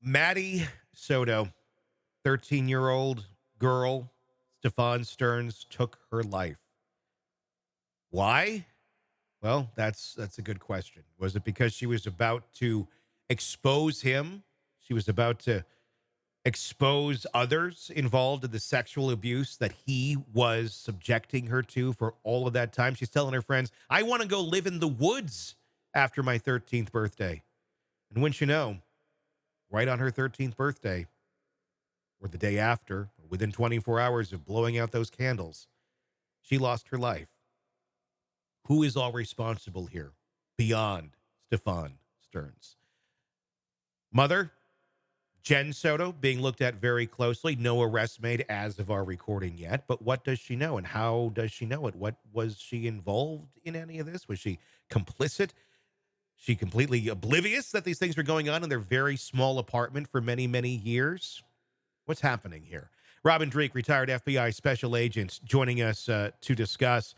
Maddie Soto, 13-year-old girl, Stephon Stearns took her life. Why? Well, that's a good question. Was it because she was about to expose him? She was about to expose others involved in the sexual abuse that he was subjecting her to for all of that time. She's telling her friends, I want to go live in the woods after my 13th birthday. And wouldn't you know, right on her 13th birthday, or the day after, within 24 hours of blowing out those candles, she lost her life. Who is all responsible here beyond Stephon Stearns? Mother, Jen Soto, being looked at very closely. No arrest made as of our recording yet. But what does she know, and how does she know it? What was she involved in any of this? Was she complicit? She completely oblivious that these things were going on in their very small apartment for many, many years? What's happening here? Robin Dreeke, retired FBI special agent, joining us to discuss.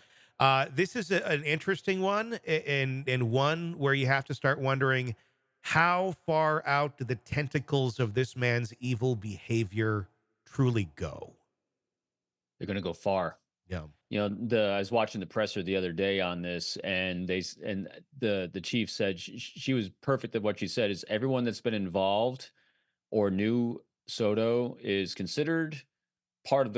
This is an interesting one, and one where you have to start wondering, how far out do the tentacles of this man's evil behavior truly go? They're going to go far. Yeah. I was watching the presser the other day on this, and the chief said she was perfect at what she said. Is everyone that's been involved or knew Soto is considered part of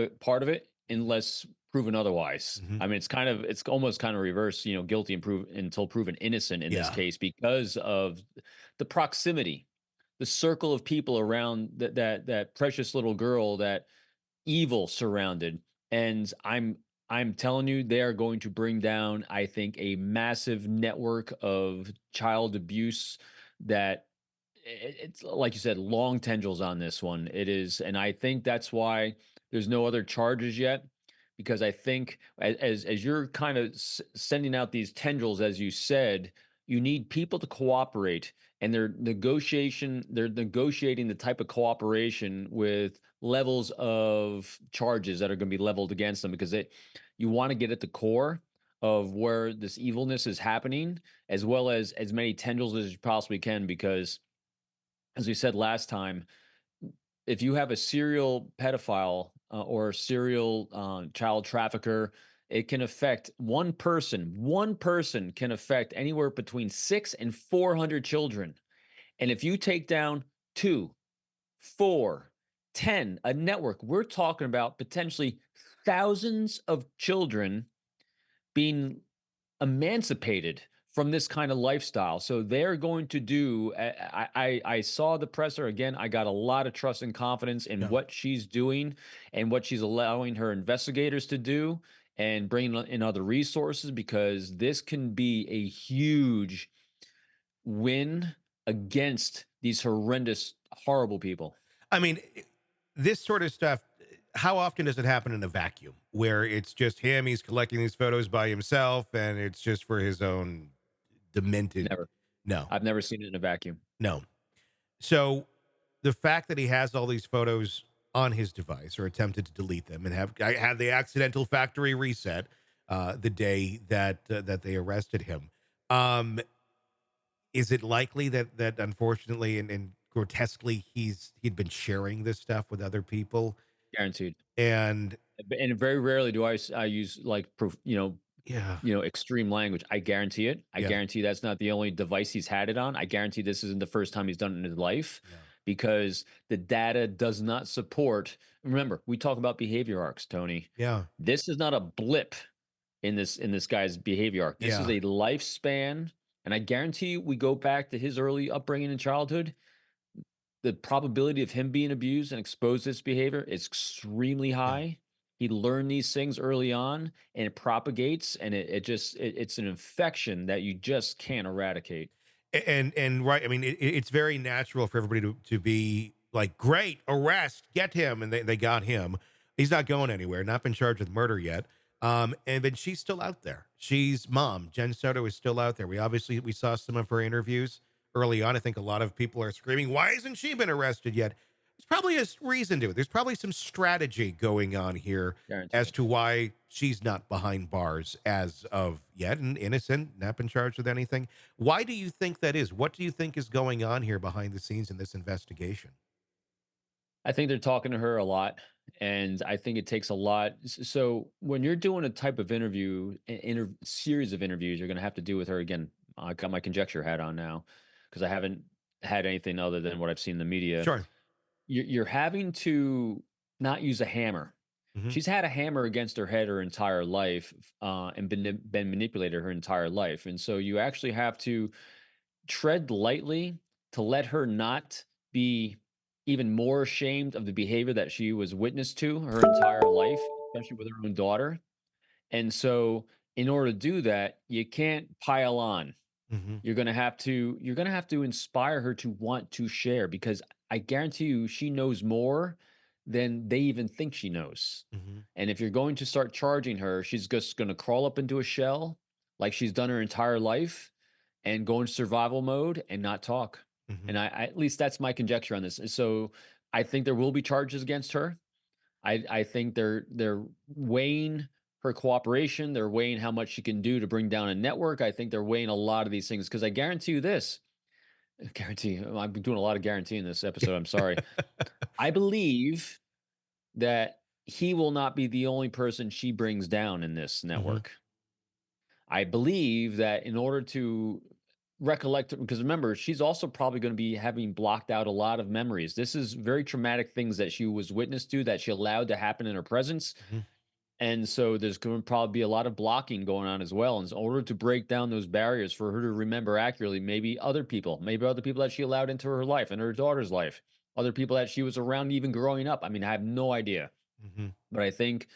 it, unless proven otherwise. Hmm. I mean, it's almost kind of reverse. Guilty until proven innocent in this Yeah. case because of the proximity, the circle of people around that precious little girl, that evil surrounded. And I'm telling you, they are going to bring down, I think, a massive network of child abuse that it's like you said, long tendrils on this one. It is, and I think that's why there's no other charges yet, because I think as you're kind of sending out these tendrils, as you said, you need people to cooperate, and they're negotiating the type of cooperation with levels of charges that are going to be leveled against them, because you want to get at the core of where this evilness is happening, as well as many tendrils as you possibly can, because as we said last time, if you have a serial pedophile or a serial child trafficker, it can affect one person. One person can affect anywhere between 6 and 400 children. And if you take down two, four, 10, a network, we're talking about potentially thousands of children being emancipated from this kind of lifestyle. So they're going to do. I saw the presser again. I got a lot of trust and confidence in Yeah. what she's doing and what she's allowing her investigators to do, and bringing in other resources, because this can be a huge win against these horrendous, horrible people. I mean, this sort of stuff, how often does it happen in a vacuum where it's just him, he's collecting these photos by himself, and it's just for his own demented? Never. No, I've never seen it in a vacuum. no. So the fact that he has all these photos on his device, or attempted to delete them, and I had the accidental factory reset the day that they arrested him. Um, is it likely that unfortunately and grotesquely he'd been sharing this stuff with other people? Guaranteed. And And very rarely do I use like yeah, extreme language. I guarantee it. I yeah, guarantee that's not the only device he's had it on. I guarantee this isn't the first time he's done it in his life, yeah, because the data does not support. Remember, we talk about behavior arcs, Tony. yeah, This is not a blip in this guy's behavior arc. This is yeah. a lifespan, and I guarantee we go back to his early upbringing and childhood. The probability of him being abused and exposed to this behavior is extremely Yeah. high. He learned these things early on, and it propagates, and it's an infection that you just can't eradicate. And right, I mean, it's very natural for everybody to be like, great, arrest, get him, and they got him. He's not going anywhere, not been charged with murder yet. And then she's still out there. She's mom, Jen Soto, is still out there. We saw some of her interviews early on. I think a lot of people are screaming, why hasn't she been arrested yet? There's probably a reason to it. There's probably some strategy going on here as Guaranteed. to why she's not behind bars as of yet and innocent, not been charged with anything. Why do you think that is? What do you think is going on here behind the scenes in this investigation? I think they're talking to her a lot, and I think it takes a lot. So when you're doing a type of interview, series of interviews, you're going to have to do with her again. I got my conjecture hat on now because I haven't had anything other than what I've seen in the media. Sure. You're having to not use a hammer. Hmm. She's had a hammer against her head her entire life, and been manipulated her entire life, and so you actually have to tread lightly to let her not be even more ashamed of the behavior that she was witness to her entire life, especially with her own daughter. And so, in order to do that, you can't pile on. Hmm. You're gonna have to inspire her to want to share because I guarantee you she knows more than they even think she knows. Hmm. And if you're going to start charging her, she's just gonna crawl up into a shell like she's done her entire life and go into survival mode and not talk. Hmm. And at least that's my conjecture on this. So I think there will be charges against her. I think they're weighing her cooperation. They're weighing how much she can do to bring down a network. I think they're weighing a lot of these things because I guarantee you this. Guarantee. I'm doing a lot of guaranteeing this episode. I'm sorry. I believe that he will not be the only person she brings down in this Hmm. network. I believe that in order to recollect, because remember, she's also probably going to be having blocked out a lot of memories. This is very traumatic things that she was witness to that she allowed to happen in her presence. Hmm. And so there's going to probably be a lot of blocking going on as well. And in order to break down those barriers for her to remember accurately, maybe other people that she allowed into her life and her daughter's life, other people that she was around even growing up. I mean, I have no idea. Hmm. But I think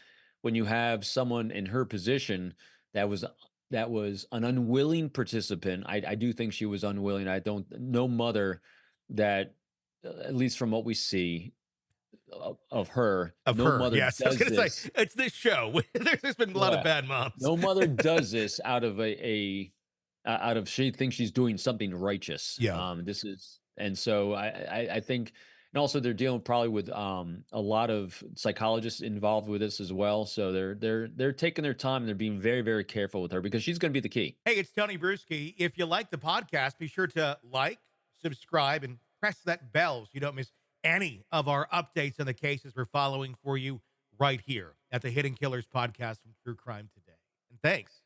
when you have someone in her position that was that was an unwilling participant, I do think she was unwilling. I don't no mother that at least from what we see of her, Of no her, mother yes. I was does going to say this. it's this show. There's been a lot of Yeah. bad moms. No mother does this out of out of she thinks she's doing something righteous. Yeah. This is and so I think and also they're dealing probably with a lot of psychologists involved with this as well. So they're taking their time and they're being very, very careful with her because she's gonna be the key. Hey, it's Tony Brueski. If you like the podcast, be sure to like, subscribe, and press that bell so you don't miss any of our updates on the cases we're following for you right here at the Hidden Killers podcast from True Crime Today. And thanks